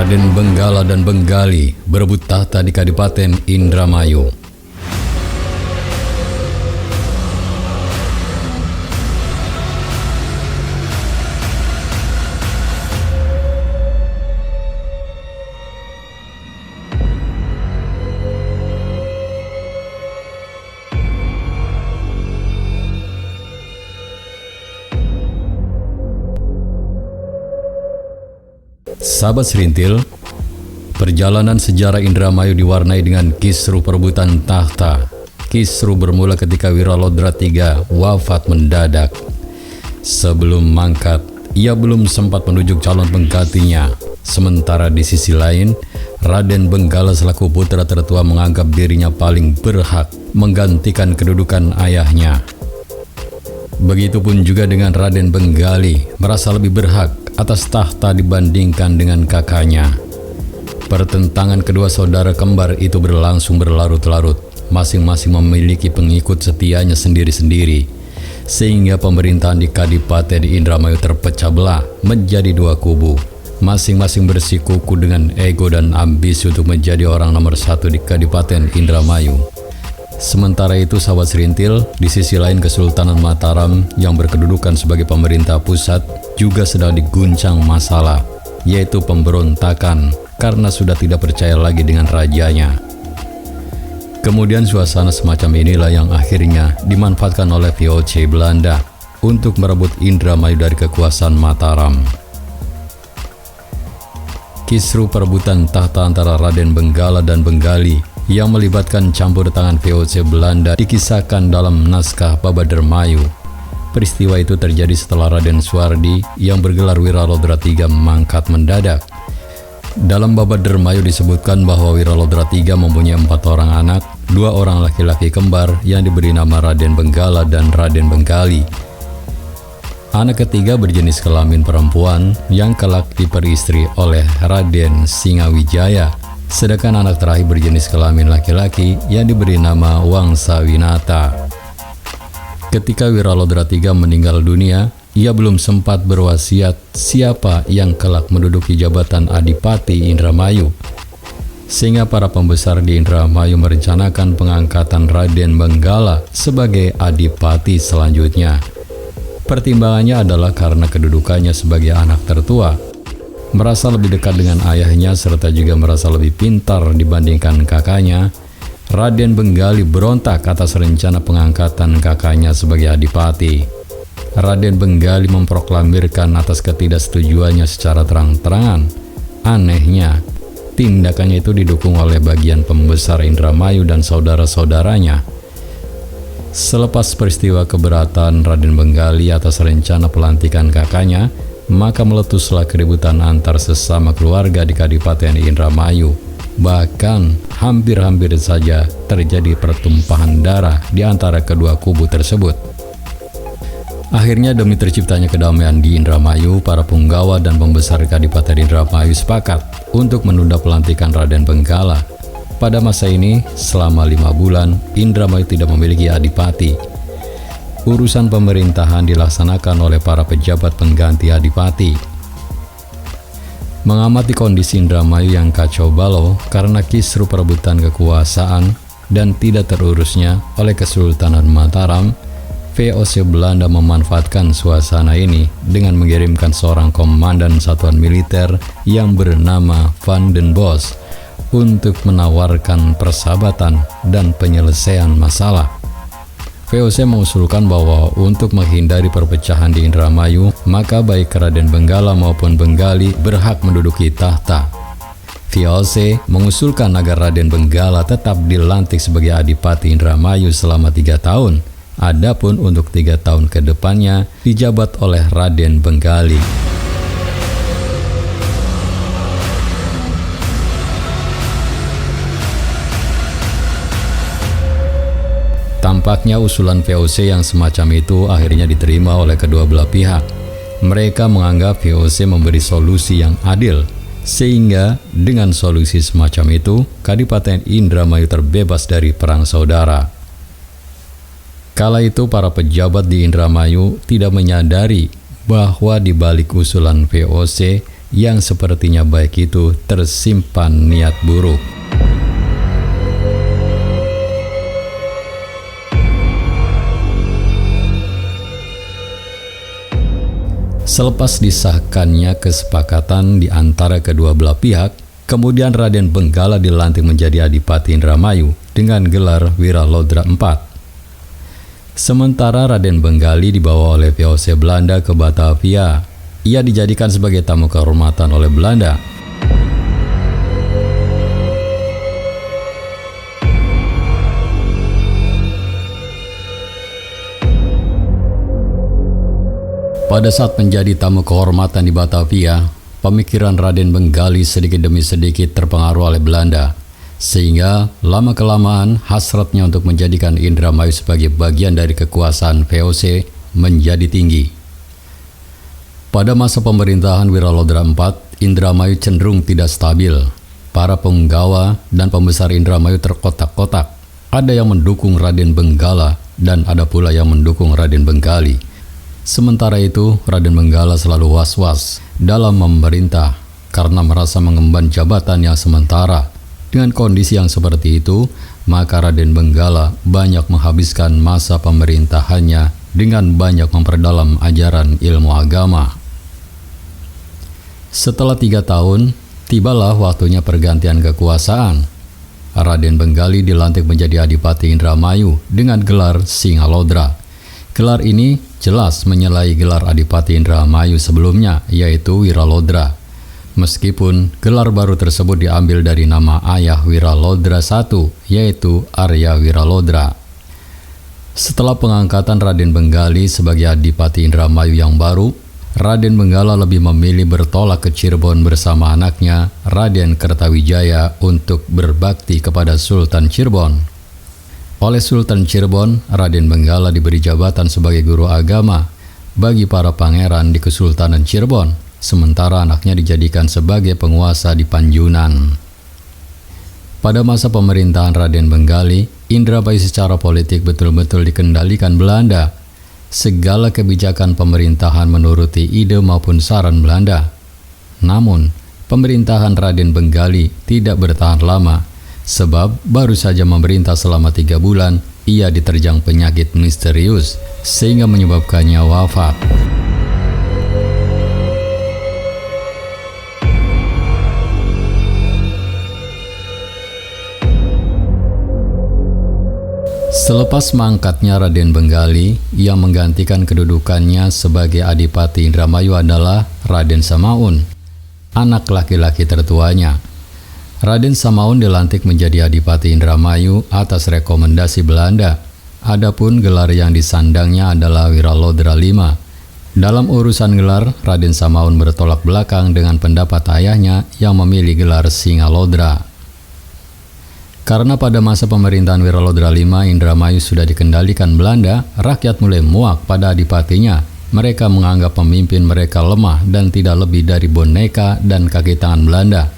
Raden Benggala dan Benggali berebut tahta di Kadipaten Indramayu. Sahabat Serintil, perjalanan sejarah Indramayu diwarnai dengan kisruh perebutan tahta. Kisruh bermula ketika Wiralodra III wafat mendadak. Sebelum mangkat, ia belum sempat menunjuk calon penggantinya. Sementara di sisi lain, Raden Benggala selaku putra tertua menganggap dirinya paling berhak menggantikan kedudukan ayahnya. Begitupun juga dengan Raden Benggali, merasa lebih berhak atas tahta dibandingkan dengan kakaknya. Pertentangan kedua saudara kembar itu berlangsung berlarut-larut, masing-masing memiliki pengikut setianya sendiri-sendiri, sehingga pemerintahan di Kadipaten Indramayu terpecah belah menjadi dua kubu, masing-masing bersikuku dengan ego dan ambisi untuk menjadi orang nomor satu di Kadipaten Indramayu. Sementara itu, sahabat Serintil, di sisi lain Kesultanan Mataram yang berkedudukan sebagai pemerintah pusat juga sedang diguncang masalah, yaitu pemberontakan karena sudah tidak percaya lagi dengan rajanya. Kemudian suasana semacam inilah yang akhirnya dimanfaatkan oleh VOC Belanda untuk merebut Indramayu dari kekuasaan Mataram. Kisruh perebutan tahta antara Raden Benggala dan Benggali yang melibatkan campur tangan VOC Belanda dikisahkan dalam naskah Babadermayu. Peristiwa itu terjadi setelah Raden Suwardi yang bergelar Wiralodra III mangkat mendadak. Dalam Babadermayu disebutkan bahwa Wiralodra III mempunyai 4 orang anak, 2 orang laki-laki kembar yang diberi nama Raden Benggala dan Raden Benggali. Anak ketiga berjenis kelamin perempuan yang kelak diperistri oleh Raden Singawijaya. Sedangkan anak terakhir berjenis kelamin laki-laki yang diberi nama Wangsawinata. Ketika Wiralodra III meninggal dunia, ia belum sempat berwasiat siapa yang kelak menduduki jabatan Adipati Indramayu, sehingga para pembesar di Indramayu merencanakan pengangkatan Raden Benggala sebagai Adipati selanjutnya. Pertimbangannya adalah karena kedudukannya sebagai anak tertua, merasa lebih dekat dengan ayahnya, serta juga merasa lebih pintar dibandingkan kakaknya. Raden Benggali berontak atas rencana pengangkatan kakaknya sebagai adipati. Raden Benggali memproklamirkan atas ketidaksetujuannya secara terang-terangan. Anehnya, tindakannya itu didukung oleh bagian pembesar Indramayu dan saudara-saudaranya. Selepas peristiwa keberatan Raden Benggali atas rencana pelantikan kakaknya, maka meletuslah keributan antar sesama keluarga di Kadipaten Indramayu. Bahkan hampir-hampir saja terjadi pertumpahan darah di antara kedua kubu tersebut. Akhirnya demi terciptanya kedamaian di Indramayu, para punggawa dan pembesar Kadipaten Indramayu sepakat untuk menunda pelantikan Raden Benggala. Pada masa ini, selama 5 bulan, Indramayu tidak memiliki adipati. Urusan pemerintahan dilaksanakan oleh para pejabat pengganti adipati. Mengamati kondisi Indramayu yang kacau balau karena kisruh perebutan kekuasaan dan tidak terurusnya oleh Kesultanan Mataram, VOC Belanda memanfaatkan suasana ini dengan mengirimkan seorang komandan satuan militer yang bernama Van den Bosch untuk menawarkan persahabatan dan penyelesaian masalah. VOC mengusulkan bahwa untuk menghindari perpecahan di Indramayu, maka baik Raden Benggala maupun Benggali berhak menduduki tahta. VOC mengusulkan agar Raden Benggala tetap dilantik sebagai Adipati Indramayu selama 3 tahun. Adapun untuk 3 tahun ke depannya dijabat oleh Raden Benggali. Tampaknya usulan VOC yang semacam itu akhirnya diterima oleh kedua belah pihak. Mereka menganggap VOC memberi solusi yang adil, sehingga dengan solusi semacam itu, Kadipaten Indramayu terbebas dari perang saudara. Kala itu para pejabat di Indramayu tidak menyadari bahwa di balik usulan VOC yang sepertinya baik itu tersimpan niat buruk. Selepas disahkannya kesepakatan di antara kedua belah pihak, kemudian Raden Benggala dilantik menjadi Adipati Indramayu dengan gelar Wiralodra IV. Sementara Raden Benggali dibawa oleh VOC Belanda ke Batavia. Ia dijadikan sebagai tamu kehormatan oleh Belanda. Pada saat menjadi tamu kehormatan di Batavia, pemikiran Raden Benggali sedikit demi sedikit terpengaruh oleh Belanda, sehingga lama-kelamaan hasratnya untuk menjadikan Indramayu sebagai bagian dari kekuasaan VOC menjadi tinggi. Pada masa pemerintahan Wiralodra IV, Indramayu cenderung tidak stabil. Para penggawa dan pembesar Indramayu terkotak-kotak. Ada yang mendukung Raden Benggala dan ada pula yang mendukung Raden Benggali. Sementara itu, Raden Benggala selalu was-was dalam memerintah karena merasa mengemban jabatan yang sementara. Dengan kondisi yang seperti itu, maka Raden Benggala banyak menghabiskan masa pemerintahannya dengan banyak memperdalam ajaran ilmu agama. Setelah 3 tahun, tibalah waktunya pergantian kekuasaan. Raden Benggali dilantik menjadi Adipati Indramayu dengan gelar Singalodra. Gelar ini jelas menyalahi gelar Adipati Indramayu sebelumnya, yaitu Wiralodra. Meskipun gelar baru tersebut diambil dari nama ayah Wiralodra I, yaitu Arya Wiralodra. Setelah pengangkatan Raden Benggali sebagai Adipati Indramayu yang baru, Raden Benggala lebih memilih bertolak ke Cirebon bersama anaknya Raden Kertawijaya untuk berbakti kepada Sultan Cirebon. Oleh Sultan Cirebon, Raden Benggala diberi jabatan sebagai guru agama bagi para pangeran di Kesultanan Cirebon, sementara anaknya dijadikan sebagai penguasa di Panjunan. Pada masa pemerintahan Raden Benggali, Indramayu secara politik betul-betul dikendalikan Belanda. Segala kebijakan pemerintahan menuruti ide maupun saran Belanda. Namun, pemerintahan Raden Benggali tidak bertahan lama. Sebab baru saja memerintah selama 3 bulan, ia diterjang penyakit misterius sehingga menyebabkannya wafat. Selepas mangkatnya Raden Benggali, yang menggantikan kedudukannya sebagai Adipati Indramayu adalah Raden Samaun, anak laki-laki tertuanya. Raden Samaun dilantik menjadi Adipati Indramayu atas rekomendasi Belanda. Adapun gelar yang disandangnya adalah Wiralodra V. Dalam urusan gelar, Raden Samaun bertolak belakang dengan pendapat ayahnya yang memilih gelar Singalodra. Karena pada masa pemerintahan Wiralodra V, Indramayu sudah dikendalikan Belanda, rakyat mulai muak pada adipatinya. Mereka menganggap pemimpin mereka lemah dan tidak lebih dari boneka dan kaki tangan Belanda.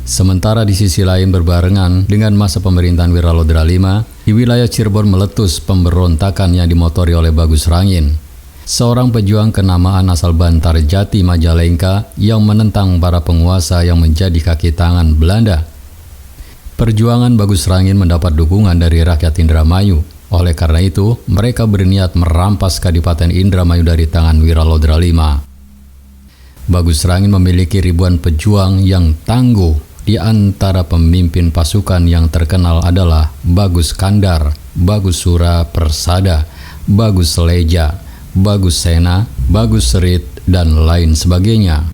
Sementara di sisi lain berbarengan dengan masa pemerintahan Wiralodra V, di wilayah Cirebon meletus pemberontakan yang dimotori oleh Bagus Rangin, seorang pejuang kenamaan asal Bantarjati, Majalengka yang menentang para penguasa yang menjadi kaki tangan Belanda. Perjuangan Bagus Rangin mendapat dukungan dari rakyat Indramayu. Oleh karena itu, mereka berniat merampas Kadipaten Indramayu dari tangan Wiralodra V. Bagus Rangin memiliki ribuan pejuang yang tangguh. Di antara pemimpin pasukan yang terkenal adalah Bagus Kandar, Bagus Sura Persada, Bagus Leja, Bagus Sena, Bagus Serit, dan lain sebagainya.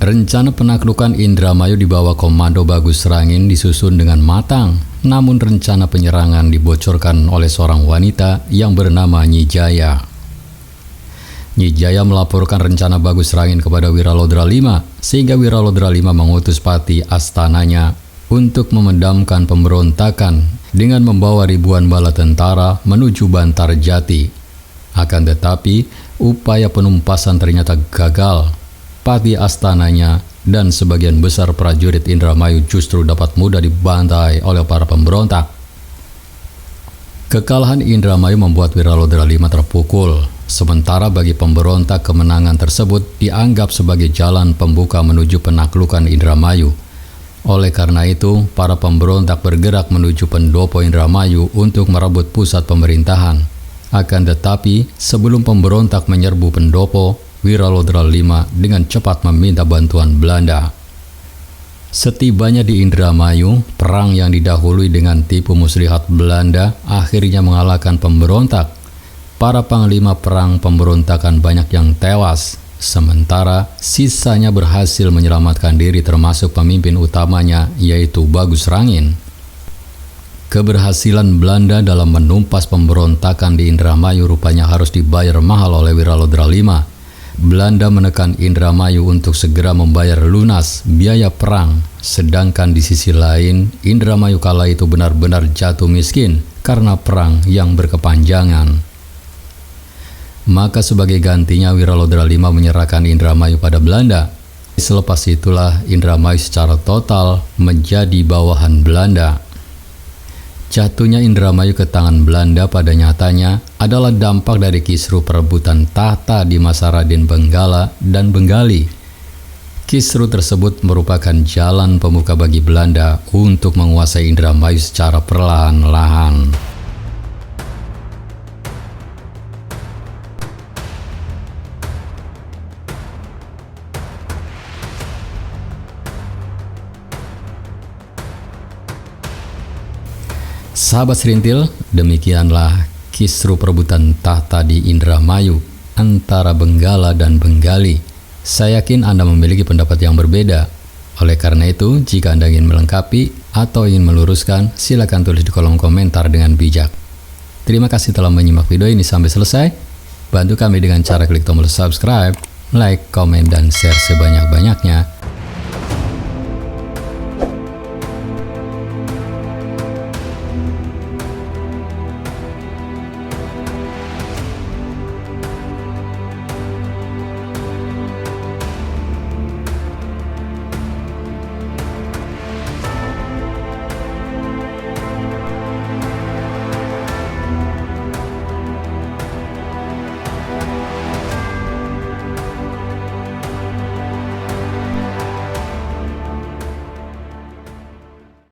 Rencana penaklukan Indramayu di bawah komando Bagus Rangin disusun dengan matang, namun rencana penyerangan dibocorkan oleh seorang wanita yang bernama Nyi Jaya. Nyi Jaya melaporkan rencana Bagus Rangin kepada Wiralodra V, sehingga Wiralodra V mengutus Pati Astananya untuk memedamkan pemberontakan dengan membawa ribuan bala tentara menuju Bantarjati. Akan tetapi, upaya penumpasan ternyata gagal. Pati Astananya dan sebagian besar prajurit Indramayu justru dapat mudah dibantai oleh para pemberontak. Kekalahan Indramayu membuat Wiralodra V terpukul, sementara bagi pemberontak kemenangan tersebut dianggap sebagai jalan pembuka menuju penaklukan Indramayu. Oleh karena itu, para pemberontak bergerak menuju pendopo Indramayu untuk merebut pusat pemerintahan. Akan tetapi, sebelum pemberontak menyerbu pendopo, Wiralodra V dengan cepat meminta bantuan Belanda. Setibanya di Indramayu, perang yang didahului dengan tipu muslihat Belanda akhirnya mengalahkan pemberontak. Para panglima perang pemberontakan banyak yang tewas, sementara sisanya berhasil menyelamatkan diri termasuk pemimpin utamanya yaitu Bagus Rangin. Keberhasilan Belanda dalam menumpas pemberontakan di Indramayu rupanya harus dibayar mahal oleh Wiralodra V. Belanda menekan Indramayu untuk segera membayar lunas biaya perang, sedangkan di sisi lain Indramayu kala itu benar-benar jatuh miskin karena perang yang berkepanjangan. Maka sebagai gantinya Wiralodra V menyerahkan Indramayu pada Belanda. Selepas itulah Indramayu secara total menjadi bawahan Belanda. Jatuhnya Indramayu ke tangan Belanda pada nyatanya adalah dampak dari kisruh perebutan tahta di masa Raden Benggala dan Benggali. Kisruh tersebut merupakan jalan pembuka bagi Belanda untuk menguasai Indramayu secara perlahan-lahan. Sahabat Serintil, demikianlah kisruh perebutan tahta di Indramayu antara Benggala dan Benggali. Saya yakin Anda memiliki pendapat yang berbeda. Oleh karena itu, jika Anda ingin melengkapi atau ingin meluruskan, silakan tulis di kolom komentar dengan bijak. Terima kasih telah menyimak video ini sampai selesai. Bantu kami dengan cara klik tombol subscribe, like, komen, dan share sebanyak-banyaknya.